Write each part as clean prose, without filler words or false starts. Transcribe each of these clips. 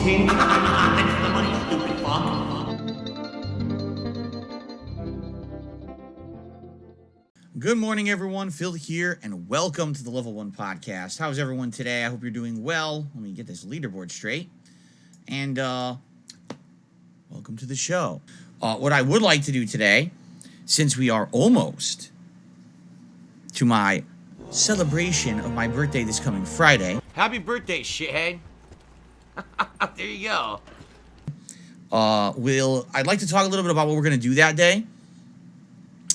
obtaining thanks for the money, stupid fuck. Good morning, everyone. Phil here, and welcome to the Level 1 Podcast. How's everyone today? I hope you're doing well. Let me get this leaderboard straight. And, welcome to the show. What I would like to do today, since we are almost to my celebration of my birthday this coming Friday. Happy birthday, shithead. There you go. I'd like to talk a little bit about what we're going to do that day.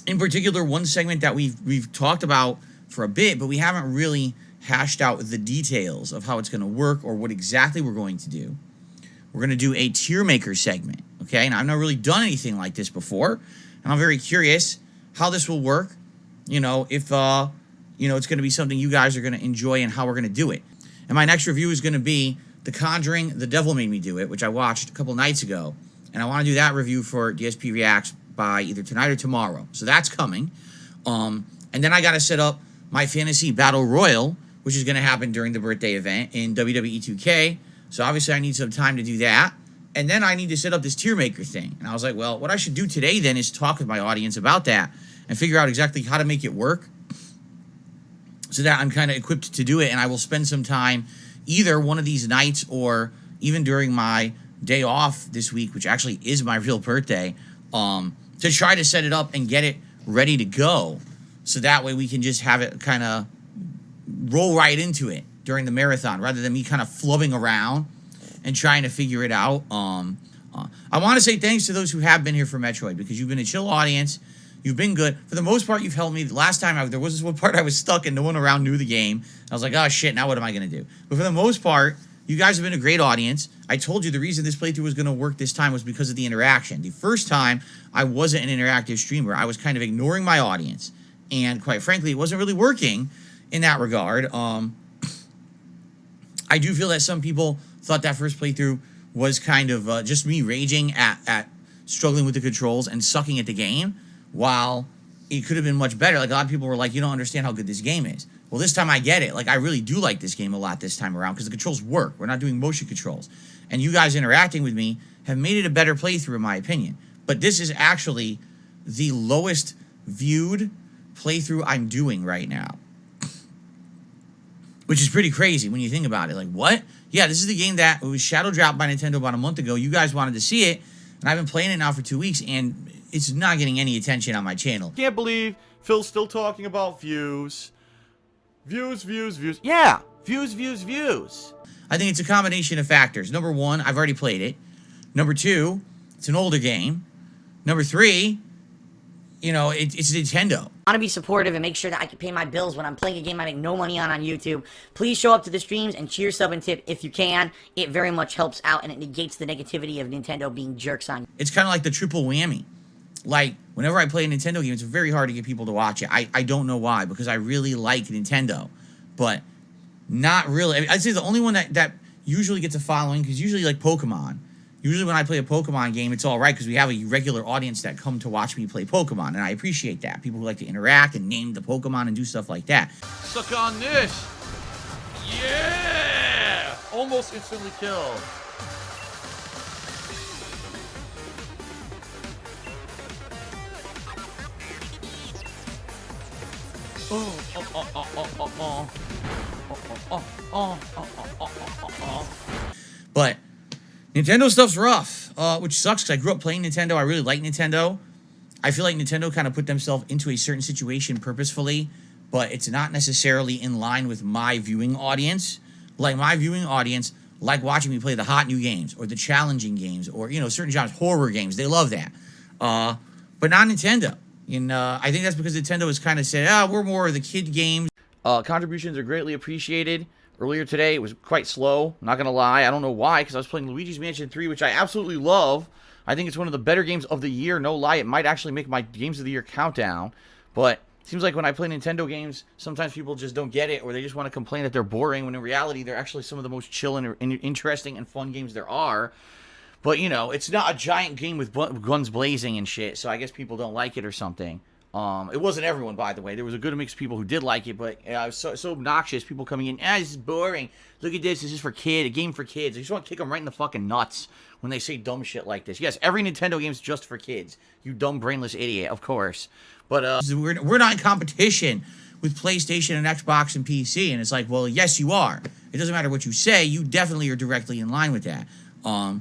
In particular, one segment that we've talked about for a bit, but we haven't really hashed out the details of how it's going to work or what exactly we're going to do. We're going to do a tier maker segment, okay? And I've not really done anything like this before, and I'm very curious how this will work, if, it's going to be something you guys are going to enjoy and how we're going to do it. And my next review is going to be The Conjuring, The Devil Made Me Do It, which I watched a couple nights ago, and I want to do that review for DSP Reacts by either tonight or tomorrow. So that's coming. And then I got to set up my fantasy battle royal, which is going to happen during the birthday event in WWE 2K. So obviously I need some time to do that. And then I need to set up this tier maker thing. And I was like, well, what I should do today then is talk with my audience about that and figure out exactly how to make it work so that I'm kind of equipped to do it. And I will spend some time either one of these nights or even during my day off this week, which actually is my real birthday, to try to set it up and get it ready to go. So that way we can just have it kind of roll right into it during the marathon rather than me kind of flubbing around and trying to figure it out. I want to say thanks to those who have been here for Metroid because you've been a chill audience. You've been good. For the most part, you've helped me. Last time, there was this one part I was stuck and no one around knew the game. I was like, oh, shit, now what am I going to do? But for the most part, you guys have been a great audience. I told you the reason this playthrough was going to work this time was because of the interaction. The first time, I wasn't an interactive streamer. I was kind of ignoring my audience. And quite frankly, it wasn't really working in that regard. I do feel that some people thought that first playthrough was kind of just me raging at struggling with the controls and sucking at the game, while it could have been much better. Like, a lot of people were like, you don't understand how good this game is. Well, this time I get it. Like, I really do like this game a lot this time around because the controls work. We're not doing motion controls. And you guys interacting with me have made it a better playthrough, in my opinion. But this is actually the lowest viewed playthrough I'm doing right now, which is pretty crazy when you think about it. Like, what? Yeah, this is the game that was shadow dropped by Nintendo about a month ago. You guys wanted to see it, and I've been playing it now for 2 weeks, and it's not getting any attention on my channel. Can't believe Phil's still talking about views. Views. Yeah, views. I think it's a combination of factors. Number one, I've already played it. Number two, it's an older game. Number three, it's Nintendo. I want to be supportive and make sure that I can pay my bills when I'm playing a game I make no money on YouTube. Please show up to the streams and cheer, sub, and tip if you can. It very much helps out and it negates the negativity of Nintendo being jerks on you. It's kind of like the triple whammy. Like, whenever I play a Nintendo game, it's very hard to get people to watch it. I don't know why, because I really like Nintendo. But not really. I'd say the only one that usually gets a following, because usually like Pokemon. Usually when I play a Pokemon game, it's all right, because we have a regular audience that come to watch me play Pokemon, and I appreciate that. People who like to interact and name the Pokemon and do stuff like that. Suck on this. Yeah! Almost instantly killed. But Nintendo stuff's rough, which sucks because I grew up playing Nintendo. I really like Nintendo. I feel like Nintendo kind of put themselves into a certain situation purposefully, but it's not necessarily in line with my viewing audience. Like, my viewing audience like watching me play the hot new games or the challenging games or, certain genres, horror games. They love that. But not Nintendo. And I think that's because Nintendo has kind of said, we're more of the kid games. Contributions are greatly appreciated. Earlier today, it was quite slow. Not going to lie. I don't know why, because I was playing Luigi's Mansion 3, which I absolutely love. I think it's one of the better games of the year. No lie, it might actually make my Games of the Year countdown. But it seems like when I play Nintendo games, sometimes people just don't get it, or they just want to complain that they're boring, when in reality, they're actually some of the most chill and interesting and fun games there are. But, it's not a giant game with guns blazing and shit, so I guess people don't like it or something. It wasn't everyone, by the way. There was a good mix of people who did like it, but it was so obnoxious. People coming in, this is boring. Look at this. This is for kids. A game for kids. I just want to kick them right in the fucking nuts when they say dumb shit like this. Yes, every Nintendo game is just for kids. You dumb, brainless idiot, of course. But we're not in competition with PlayStation and Xbox and PC. And it's like, well, yes, you are. It doesn't matter what you say. You definitely are directly in line with that. Ham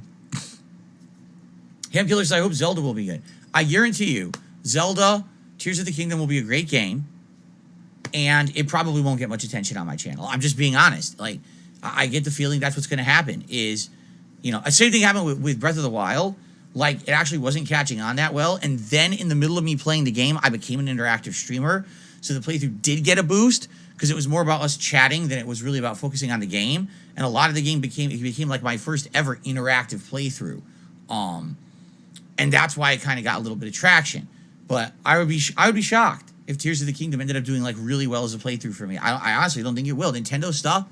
Killer says, I hope Zelda will be good. I guarantee you, Zelda Tears of the Kingdom will be a great game, and it probably won't get much attention on my channel. I'm just being honest. Like, I get the feeling that's what's going to happen is, you know, the same thing happened with Breath of the Wild. Like, it actually wasn't catching on that well, and then in the middle of me playing the game, I became an interactive streamer, so the playthrough did get a boost, because it was more about us chatting than it was really about focusing on the game, and a lot of the game became like my first ever interactive playthrough. And that's why it kind of got a little bit of traction. But I would be shocked if Tears of the Kingdom ended up doing like really well as a playthrough for me. I honestly don't think it will. Nintendo stuff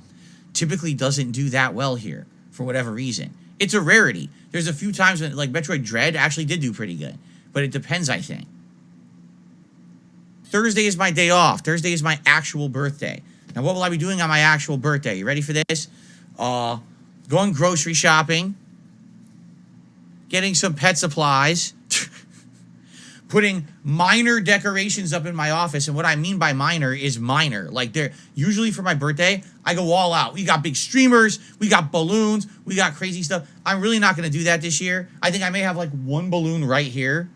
typically doesn't do that well here for whatever reason. It's a rarity. There's a few times when like Metroid Dread actually did do pretty good, but it depends, I think. Thursday is my day off. Thursday is my actual birthday. Now, what will I be doing on my actual birthday? You ready for this? Going grocery shopping, getting some pet supplies, putting minor decorations up in my office. And what I mean by minor is minor. Like, they're usually for my birthday, I go all out. We got big streamers, we got balloons, we got crazy stuff. I'm really not going to do that this year. I think I may have like one balloon right here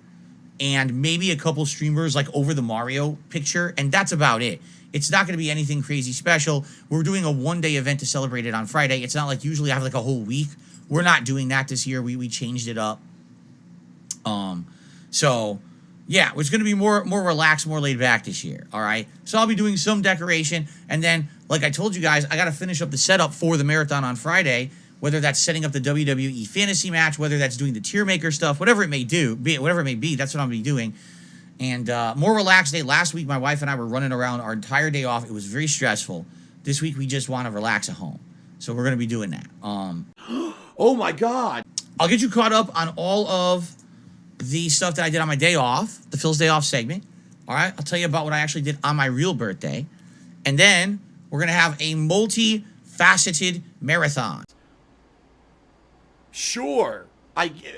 and maybe a couple streamers like over the Mario picture, and that's about it. It's not going to be anything crazy special. We're doing a one-day event to celebrate it on Friday. It's not like usually I have like a whole week. We're not doing that this year. We changed it up. So yeah, it's going to be more relaxed, more laid back this year. All right. So I'll be doing some decoration, and then, like I told you guys, I got to finish up the setup for the marathon on Friday. Whether that's setting up the WWE fantasy match, whether that's doing the tier maker stuff, whatever it may be, that's what I'll be doing. And more relaxed day. Last week, my wife and I were running around our entire day off. It was very stressful. This week, we just want to relax at home. So we're going to be doing that. oh my God. I'll get you caught up on all of the stuff that I did on my day off, the Phil's Day Off segment. All right, I'll tell you about what I actually did on my real birthday. And then we're going to have a multi-faceted marathon. Sure.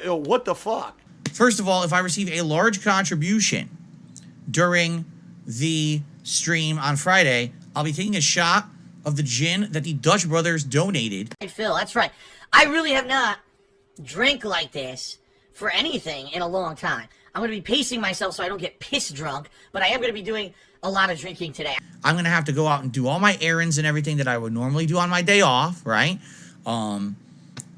What the fuck? First of all, if I receive a large contribution during the stream on Friday, I'll be taking a shot of the gin that the Dutch brothers donated. Hey, Phil, that's right. I really have not drank like this for anything in a long time. I'm going to be pacing myself so I don't get piss drunk, but I am going to be doing a lot of drinking today. I'm going to have to go out and do all my errands and everything that I would normally do on my day off, right?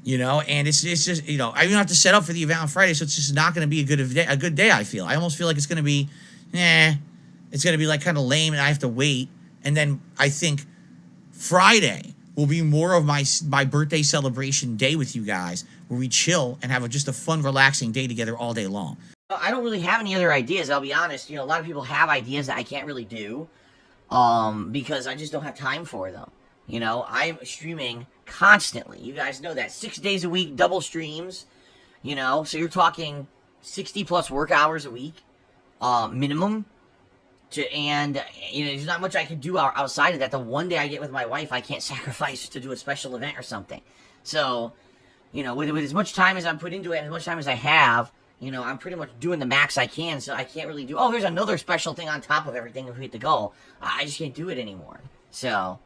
You know, and it's just, you know, I even have to set up for the event on Friday, so it's just not going to be a good day, I feel. I almost feel like it's going to be, it's going to be like kind of lame, and I have to wait. And then I think Friday will be more of my birthday celebration day with you guys, where we chill and have just a fun, relaxing day together all day long. I don't really have any other ideas, I'll be honest. You know, a lot of people have ideas that I can't really do, because I just don't have time for them. You know, I'm streaming constantly. You guys know that. 6 days a week, double streams. You know, so you're talking 60 plus work hours a week, minimum. And, you know, there's not much I can do outside of that. The one day I get with my wife, I can't sacrifice to do a special event or something. So, you know, with as much time as I'm put into it, and as much time as I have, you know, I'm pretty much doing the max I can. So I can't really do, here's another special thing on top of everything if we hit the goal. I just can't do it anymore. So